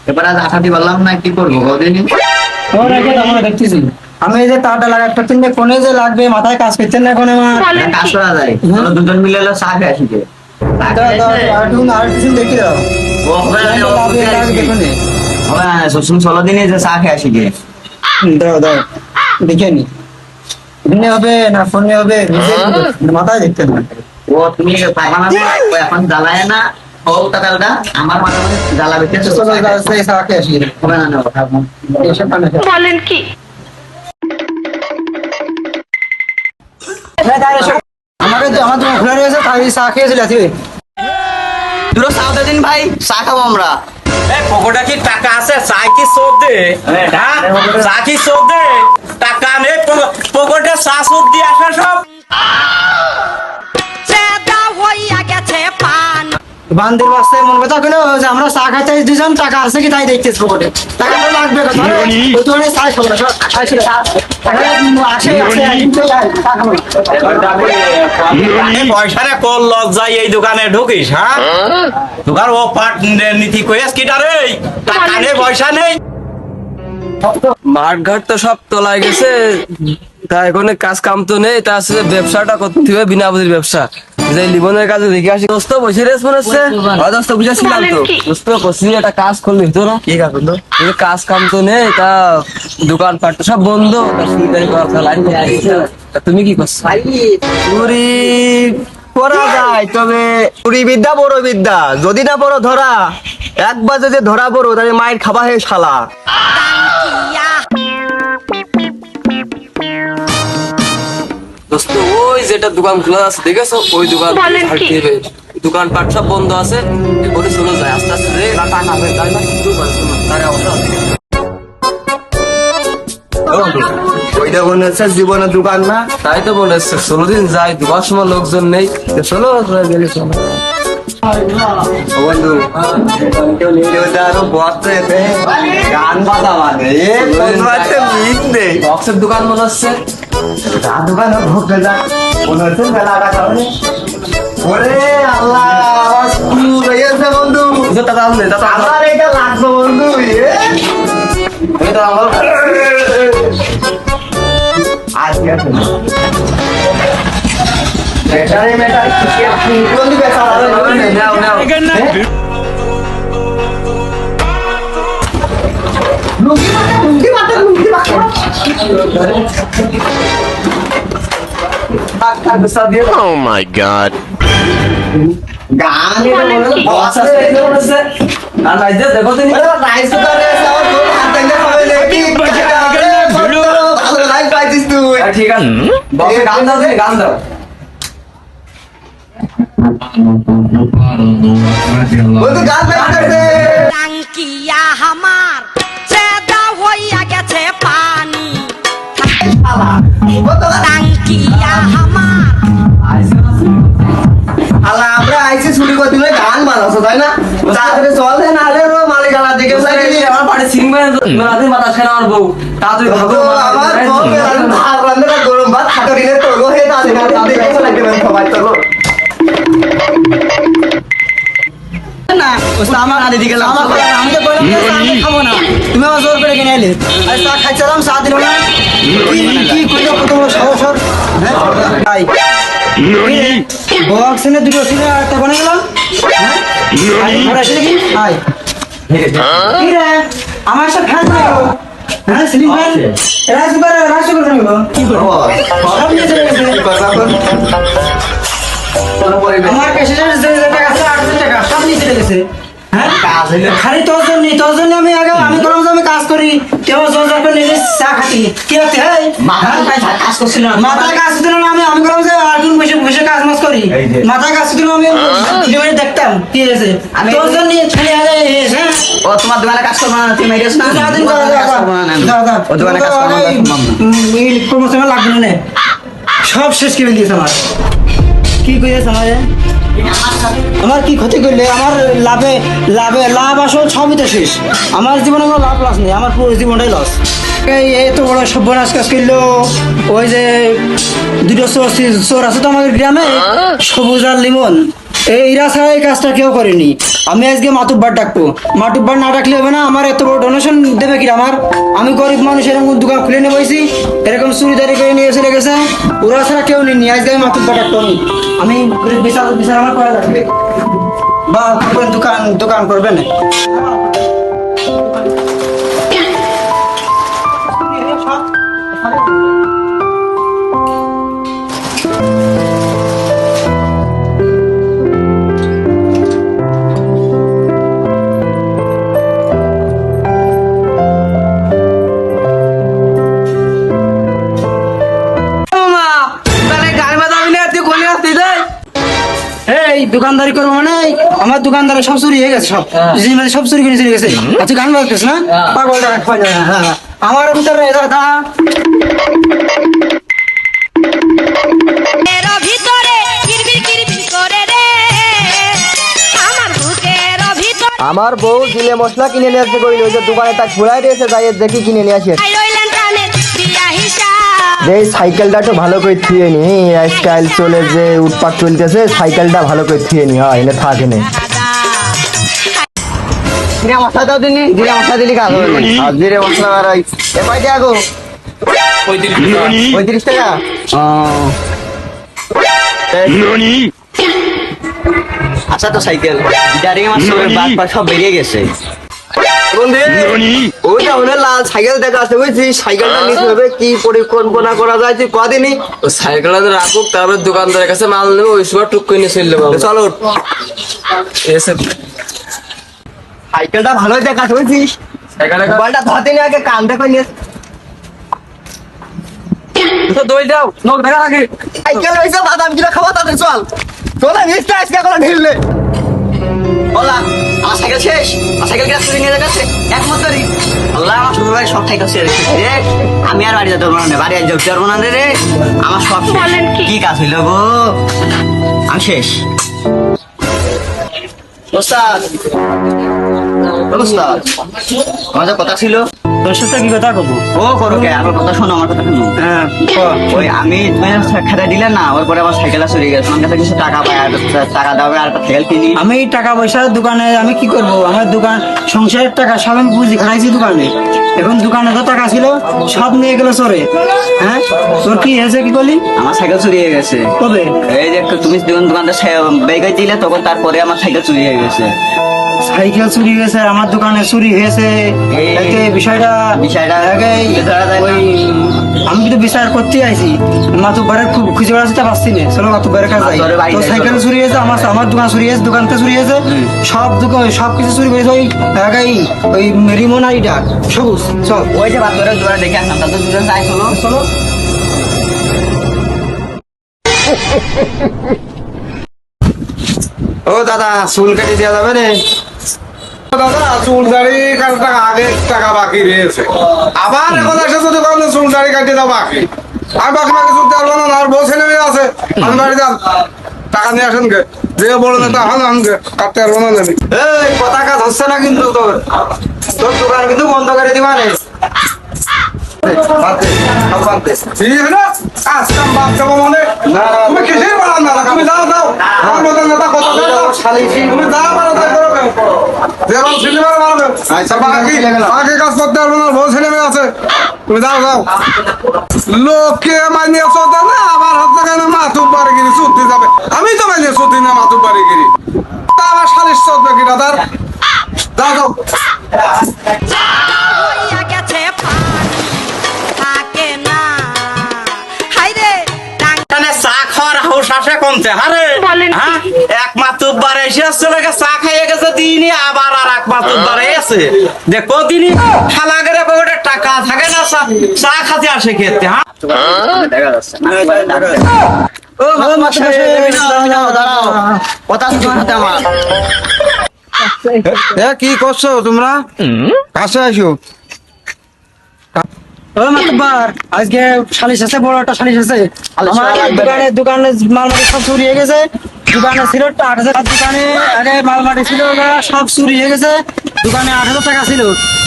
এবার আজ আশাটি বললাম না, কি করবো কদিন ওর আগে আমরা দেখতেছি আমি এই যে তারটা লাগা একটা তিনটে কোণে যে লাগবে মাথায় কাজ করছেন না এখন আমার কাজ করা যায়, আমরা দুজন মিলে এলো চা খেয়ে আসি আর কিছু দেখি দাও শ্বশুর 16 দিনে যে চা খেয়ে আসি গে দাও দাও দেখে নি ফোনে হবে না ফোনে হবে মাথায় দেখতে না ও তুমি পাবা না, ও এখন জ্বালায় না ও টাকাটা আমার মাথা জ্বালা বেঁচে চা খেয়ে আসি হবে না বলেন কি? আমাকে আমার তোমার খোলা রয়েছে তাই চা খেয়েছিল দুটো চা দিন ভাই, চা খাবো আমরা। পকেটে কি টাকা আছে? চাই কি চোখ দে, হ্যাঁ চা কি চোখ দে, টাকা নেই পকেটে, চা চোখ দিয়ে আসা সব বান্দির বাস্তায় মন কথা কেন যে আমরা চা খাইতে দুজন টাকা আছে কি তাই দেখতেছ পকেটে টাকা তো লাগবে কথা ওই ধরনের চা খাবো না আসে পয়সারে কোন লজ্জায় এই দোকানে ঢুকিস? হ্যাঁ দোকান ও পাট নীতি কইস কিটা রে, টাকা নেই পয়সা নেই। মাঠ ঘাট তো সব তোলা গেছে, তা এখন কাজ কাম তো নেই, তা আসলে ব্যবসাটা করতে হবে, বিনা বুঝির ব্যবসা। যে লিবনের কাজে দেখে আসি দোস্ত বসে রেস মনে হচ্ছে দোস্ত বুঝেছিলাম তো দোস্ত করছি একটা কাজ করলে হতো না, কি কাজ বন্ধু? কাজ কাম তো নেই, তা দোকান পাট তো সব বন্ধ, তুমি কি করছো? চুরি করা যায়, তবে চুরি বিদ্যা বড় বিদ্যা, যদি না বড় ধরা, একবার যদি ধরা বড় তাহলে মায়ের খাবা হয়ে শালা। দোস্ত ওই যেটা দোকান খোলা আছে দেখেছো, ওই দোকান দোকান পাট সব বন্ধ আছে, করে চলে যায় আস্তে আস্তে রে, টাকা হবে তাই না, কিন্তু তারা ওইটা মনে হচ্ছে জীবনের দোকান না, তাই তো মনে হচ্ছে 16 দিন যাই, দুবার সময় লোকজন নেই, চলো গেলে চলো বন্ধু আরো বসতে গান বাজা মানে বক্সের দোকান মনে হচ্ছে, দোকান ঢুকে যা মনে হচ্ছে মেলাটা কারণে। ওরে আল্লাহ, আমার স্ক্রু লেগেছে বন্ধু, আমার এটা লাগবে বন্ধু, এটা আমার আজকে ব্যাটারি ব্যাটারি বন্ধু নাও নাও Oh my god. গান বক্স আছে এটা মনে হচ্ছে, আর রাইজ দেখো তুমি রাইস কুকারে আমার তোর হাত থেকে হবে নাকি ভালো লাইভ পাইছিস তুই। ঠিক আছে বক্সে গান দাও, গান দাও বন্ধু গান বাজতেছে টাঙ্কিয়া হামার চেদা হইয়া গেছে পানি, টাঙ্কিয়া হামার আল্লাহ, আমরা আইসি ছুটি করতে হলে গান বানাচ্ছ তাই না, তাড়াতাড়ি চল দে, নাহলে মালিক আলা দিকে আমার বাড়ি সিংবে মেলাদিন বাতাস খায় আমার বউ, তাড়াতাড়ি ভাগো আমার ভাত রান্না গরম ভাত খাটো দিলে তোর গো হে তাদের দেখে লাগবে সবাই তোর না আমার দিকে আমি তো বললাম আমি খাবো না, তুমি আমার জোর করে কিনে এলে আর চা খাইছিলাম, চা দিল না কি কইলো কত বড় সাহস ওর, হ্যাঁ বক্স এনে দুটো ছিল আর একটা বনে গেলাম, হ্যাঁ আর আসলে কি আয় কি রে আমার সাথে খাস না হ্যাঁ সিলিং ফ্যান রাজ করে নেবো কি করবো সব নিয়ে চলে গেছে, আমার কাছে যে টাকা আছে 800 টাকা সব নিয়ে চলে গেছে, হ্যাঁ খালি তোর জন্য আমি আগে আমি করলাম যে আমি কাজ করি, কেউ জোর জোর করে নিজে চা খাতি কি হচ্ছে, হ্যাঁ কাজ করছিল মাথায় কাজ দিল না, আমি করলাম যে আর্জুন বসে বসে কাজ মাছ করি, মাথায় কাজ দিল আমি ভিডিও দেখতাম কি হয়েছে, তোর জন্য খালি আগে হ্যাঁ ও তোমার দোকানে কাজ করবো না, তুমি মেরিস না ও দোকানে কাজ করবো না, প্রমোশন লাগবে না, সব শেষ করে দিয়েছে আমার, কি কইছে আমার কি ক্ষতি করলে, আমার লাভ আসল সবই তো শেষ, আমার জীবনে কোনো লাভ লস নেই, আমার পুরো জীবনটাই লস। এই এত বড় সর্বনাশ কাজ করলো, ওই যে দুটো চোর আছে তো আমাদের গ্রামে, সবুজ আর লিমন, এইরা ছাড়া এই কাজটা কেউ করেনি। আমি আজকে মাতুব্বার ডাকবো, মাতুব্বার না ডাকলে হবে না। আমার এত বড় ডোনেশন দেবে কি আমার? আমি গরিব মানুষ, এরকম দোকান খুলে নিয়ে বসি, এরকম চুরিদারি করে নিয়ে চলে গেছে। ওরা ছাড়া কেউ নেই। আজকে আমি মাতুব্বার ডাকবো। আমি বিচার বিচার আমার করা লাগবে। বা দোকান দোকান করবেন না। এই দোকানদারি করবো মানে আমার দোকানদারে সব চুরি হয়ে গেছে, সব জিনিস সব চুরি করে চলে গেছে। আচ্ছা গান বাজতেছ না পাগল আমার ভিতরে দাদা এর ভিতরে কিরবির কিরবির করে রে আমার বুকের ভিতরে আমার বউ জিলে মশলা কিনে নিয়ে আসতে কইল, ওই যে দোকানে তা খোলাই রয়েছে, যাই দেখি কিনে নিয়ে আসি। রইলেন কানের বিয়া হিসাব এই সাইকেলটা একটু ভালো করে থুয়ে নি, স্টাইল চলে যে উৎপাত চলতেছে, সাইকেলটা ভালো করে থুয়ে নি। হয় এনে থাকে নে জিরে মশলা দাও দিনি, জিরে মশলা দিলি কাজ হবে না। আর জিরে মশলা আর ওই এ কয় টাকা গো? 35 টাকা। আচ্ছা তো সাইকেল ডাইরেক্ট আমার সব বাদ পা সব বেরিয়ে গেছে। ওইটা হলে লাল সাইকেল দেখা আছে বুঝছি, সাইকেলটা নিতে হবে, কি পরিকল্পনা করা যায় তুই কদিনই। ও সাইকেলটা রাখুক, তারপরে দোকানদারের কাছে মাল নেবে, ওই সময় টুক করে নিয়ে চলে যাবো। চলো এসে সাইকেলটা ভালোই দেখাচ্ছে বুঝছিস, মোবাইলটা ধরতে নিয়ে আগে কানটা করে নিয়ে দই দাও, লোক দেখা থাকে। সাইকেল হয়েছে বাদাম কিলো খাওয়া, তাদের চল চল মিস্টার আজকে এখন ঢিললে বলা আমার সাইকেল শেষ। আমার সাইকেল গ্যাস করে নিয়ে যাচ্ছে একমাত্রই আল্লাহ। আমার ছোট ভাই সব সাইকেল শেষ রে, আমি আর বাড়ি যেতে পারবো না, বাড়ি আর যেতে পারবো না রে। আমার সব বলেন কি? কি কাজ হইল গো, আমি শেষ। ওস্তাদ ওস্তাদ আমার যে কথা ছিল, তোর সাথে কি কথা কবো? ও করো কে, আমার কথা শোনো, আমার কথা শোনো। হ্যাঁ ওই আমি তুমি খেতে দিলে না, ওর পরে আমার সাইকেলটা চুরি গেছে, আমার কাছে কিছু টাকা পাই, আর টাকা দেওয়া আর একটা সাইকেল কিনি। আমি টাকা পয়সার দোকানে আমি কি করব? আমার দোকান সংসারের টাকা সব আমি পুঁজি খাইছি দোকানে। এখন দোকানে তো টাকা ছিল সব নিয়ে গেল চোরে। হ্যাঁ তোর কি হয়েছে কি বলি? আমার সাইকেল চুরি হয়ে গেছে। কবে? এই যে তুমি দোকানদার বেগে দিলে তখন, তারপরে আমার সাইকেল চুরি হয়ে গেছে। সাইকেল চুরি হয়েছে, আমার দোকানে চুরি হয়েছে। একে বিষয়টা ওই আমি কিন্তু বিচার করতে আইছি, মাতুব্বারের খুব খুঁজে বেড়াচ্ছি, তা পাচ্ছি না। চলো মাতুব্বারের কাছে যাই। তো সাইকেল চুরি হয়েছে, আমার দোকান চুরি হয়েছে, দোকানটা চুরি হয়েছে, সব দোকান সব কিছু চুরি করেছে। ওই রিমন আইডা সবুজ চল ওই যে বাদ করে দোকানে দেখে আসলাম, তাদের দুজন যাই চলো চলো। ও দাদা চুল কেটে দেওয়া যাবে না? দাদা চুল দাড়ি কাটা আগে টাকা বাকি রয়েছে, আবার এখন এসে যদি কোনো চুল দাড়ি কাটিয়ে দাও বাকি, আর বাকি বাকি চুলতে পারবো না। আর বসে নেমে আছে, আমি বাড়ি যান, টাকা নিয়ে আসেন গে, যে বড় নেতা হন আনগে, কাটতে পারবো না নেবে। এই কথা কাজ হচ্ছে না কিন্তু, তোর তোর দোকান কিন্তু বন্ধ করে দিবা রে। ঠিক আছে না, কাজ কাম বাদ দেবো মানে তুমি কিসের বাড়ান দাদা, তুমি যাও যাও, আমার মতো নেতা কথা যাও, তুমি যা পারো তাই করো, যেমন সিনেমার মারবে। আচ্ছা বাকি বাকি কাজ করতে পারবো না, বউ ছেলে মেয়ে আছে, তুমি যাও যাও। লোকে মানিয়ে চলতে না, আমার হাতে কেন মাথুর বাড়ি গিরি চুতি যাবে, আমি তো মানিয়ে চুতি না মাথুর বাড়ি গিরি, তা আমার সালিশ চলবে কি দাদার, যাও যাও। হইয়া গেছে পানি থাকে না হাইরে এখানে চা খাওয়ার হাউস আসে কমছে, আরে হ্যাঁ এক মাতুব্বার এসে চলে গেছে, চা খাইয়ে গেছে দিনই, আবার আর এক মাতুব্বার এসে দেখো দিনই খালা করে পকেটে টাকা থাকে না, চা খাতে আসে খেতে। হ্যাঁ দেখা যাচ্ছে ও দাঁড়াও, কথা শুনতে আমার। কি করছো তোমরা, কাছে আসো। ও মাতুব্বার, আজকে সালিশ আছে, বড় একটা সালিশ আছে। আমার দোকানে মালমাটি সব চুরি হয়ে গেছে। দোকানে ছিল 8,000, দোকানে আরে মালমাটি ছিল সব চুরি হয়ে গেছে। দোকানে 8,000 টাকা ছিল,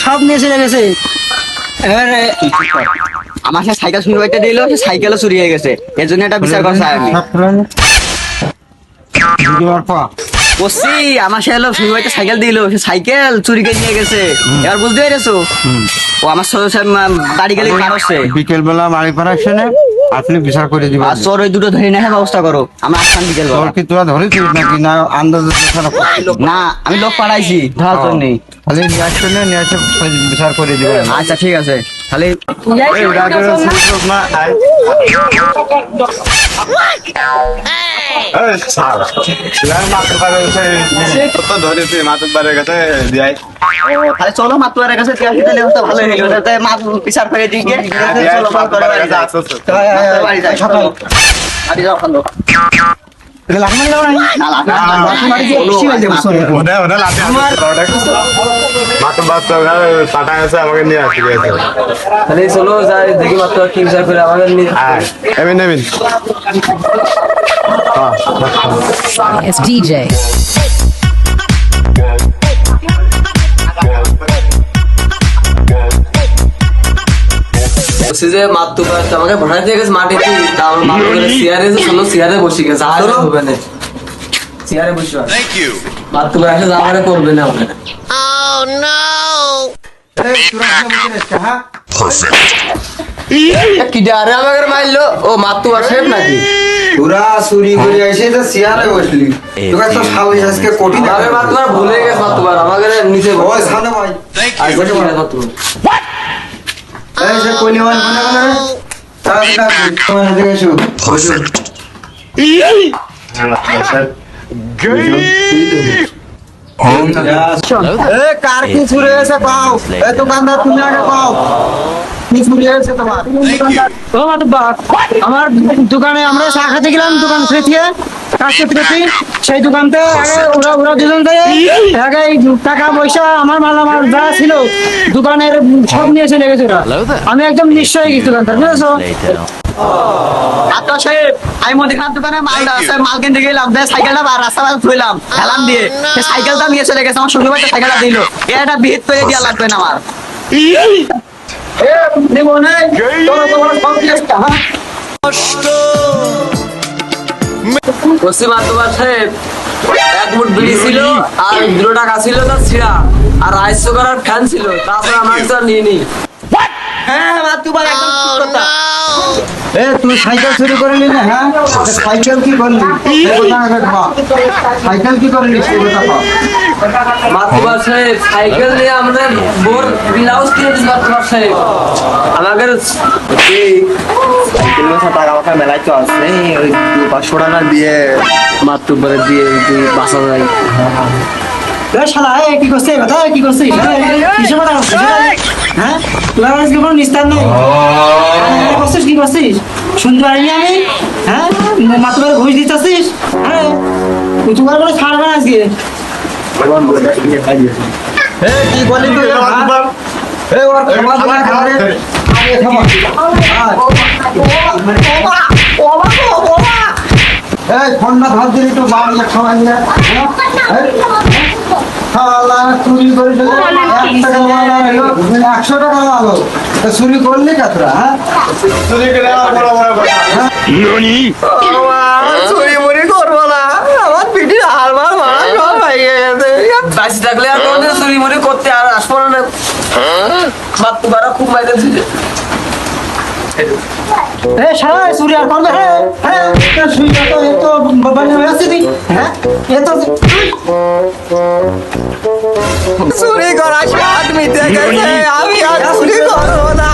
সব নিয়ে চলে গেছে। এবারে আমার সে সাইকেল চুরি হইতে দিল, সে সাইকেলও চুরি হয়ে গেছে, এর জন্য একটা বিচার করছে আমি। বসছি আমার সে লোক শুরু হইতে সাইকেল দিল, সে সাইকেল চুরি করে নিয়ে গেছে। এবার বুঝতে পেরেছো, ও আমার বাড়ি গেলে কারছে। বিকেল বেলা বাড়ি পাড়াচ্ছে না, আপনি বিচার করে দিবেন। আর তোর ওই দুটো ধরে নেওয়ার ব্যবস্থা করো, আমরা আসলাম বিকেল বেলা। তোর কি তোরা ধরেছিস নাকি না আন্দাজ? না আমি লোক পাঠাইছি ধরার জন্য। খালি নিয়ে আসছে না, নিয়ে আসে বিচার করে দিবেন। আচ্ছা ঠিক আছে, তাহলে তাহলে চলো মাতুয়ারের কাছে তাহলে তো ভালো হয়ে গেল, মাছ বিচার করে দিই গিয়ে। চলো মাতুয়ারের বাড়ি যাই। বাড়ি যাই, চলো। বাড়ি যাও, ভালো। না, লাঠি মারি দিয়ে বেশি হয়ে যাবে, চলো। তাহলে চলো যাই দেখি মাত্র কি বিচার করে আমাদের It's DJ. বলছি যে মাত্র আমাকে ভরা দিয়ে গেছে মাটিতে, তা আমার মাত্র চেয়ারে যে শোনো চেয়ারে বসে গেছে, আর হবে না চেয়ারে বসে মাত্র এসে যাওয়ারে করবে না আমাকে। কি ডারে আমাকে মারলো? ও মাত্র সাহেব নাকি? পুরা চুরি করে এসে তো চেয়ারে বসলি, তোকে তো সাহস আজকে কোটি আমাকে মাত্র ভুলে গেছে, মাত্র আমাকে নিচে ওই সামনে ভাই আর বসে মাত্র এই যে কোনি ওয়ান কোনে কোনে তাড়াতাড়ি তোমার দিকে এসো বসো। এ কার কি চুরি হয়েছে পাও? এই দোকানদার তুমি আগে পাও, কি চুরি হয়েছে তোমার? ও মাতুব্বর, আমার দোকানে আমরা চা খেতে গেলাম, দোকান খুলেছি কাজ করতে করতে, সেই দোকানতে আগে ওরা দুজন থেকে আগে এই টাকা পয়সা আমার মাল আমার যা ছিল দোকানের সব নিয়ে চলে গেছে ওরা। আমি একদম নিশ্চয় হয়ে গেছি দোকানদার, বুঝেছো? আচ্ছা সাহেব, আমি মুদিখানার দোকানে মাল কিনতে গেলাম, সাইকেলটা রাস্তা থইলাম হেলাম দিয়ে, সাইকেলটা নিয়ে চলে গেছে। আমার শ্বশুর বাড়িতে সাইকেলটা দিল, এটা বিহিত করে দেওয়া লাগবে না আমার। বলছি মাত্র সাহেব এক মুঠ বিড়ি ছিল আর 2 টাকা ছিল তার ছিঁড়া, আর আইসো করার ফ্যান ছিল, তারপরে আমার তো নিয়ে নি। হ্যাঁ মাতুবার একদম ঠিক কথা। এ তুই সাইকেল চুরি করে নিলি? হ্যাঁ সাইকেল কি করলি? সাইকেল কি করলি? মাতুবার সাহেব সাইকেল নিয়ে আমাদের বোর ব্লাউজ কিনে দিস। মাতুবার সাহেব আমাদের টাকা মাথা মেলায় তো আছে, ওই 500 টাকা দিয়ে মাতুবারে দিয়ে বাসা যায়। শালা কি করছে কথা, কি করছিস? কিসব কথা করছিস? হ্যাঁ তোর আজকে কোনো নিস্তার নেই, করছিস কি করছিস? শুনতে পারিনি আমি? হ্যাঁ মাত্র ঘুষ দিতেছিস? হ্যাঁ তোমার কোনো ছাড়বে না আজকে। কি বলি তুই? ওর খাবার খাবারে এই ফোনটা ধর দিলি তো বাড়ি সময় নিয়ে চুরি করে 100 টাকা আলো চুরি করলি কাতরা? হ্যাঁ চুরি করে বড় বড় কথা। চুরি মুড়ি করবো না, আমার পিঠে হারবার মারা সব হয়ে গেছে। বাঁচি থাকলে আর কোনদিন চুরি মুড়ি করতে আর আসবো না। মাতুবারা খুব মাইরে দিছে। এ শালা চুরি আর করবে? হ্যাঁ হ্যাঁ শুইটা তো এ তো বাবানে আছে তুই। হ্যাঁ এ তো চুরি করা স্বাদ মিটে গেছে, আমি আর চুরি করবো না।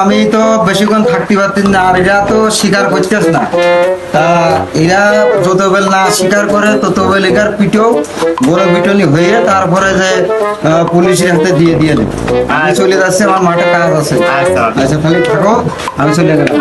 আমি তো বেশিক্ষণ থাকতে পারতেন না, আর এরা তো স্বীকার করতেছ না। তা এরা যতবেল না স্বীকার করে ততবেল এটার পিঠেও বড় পিটনি হয়ে তারপরে যে পুলিশের হাতে দিয়ে দিয়ে নেবে। আমি চলে যাচ্ছি, আমার মাঠে কাজ আছে। আচ্ছা খালি থাকো, আমি চলে গেলাম।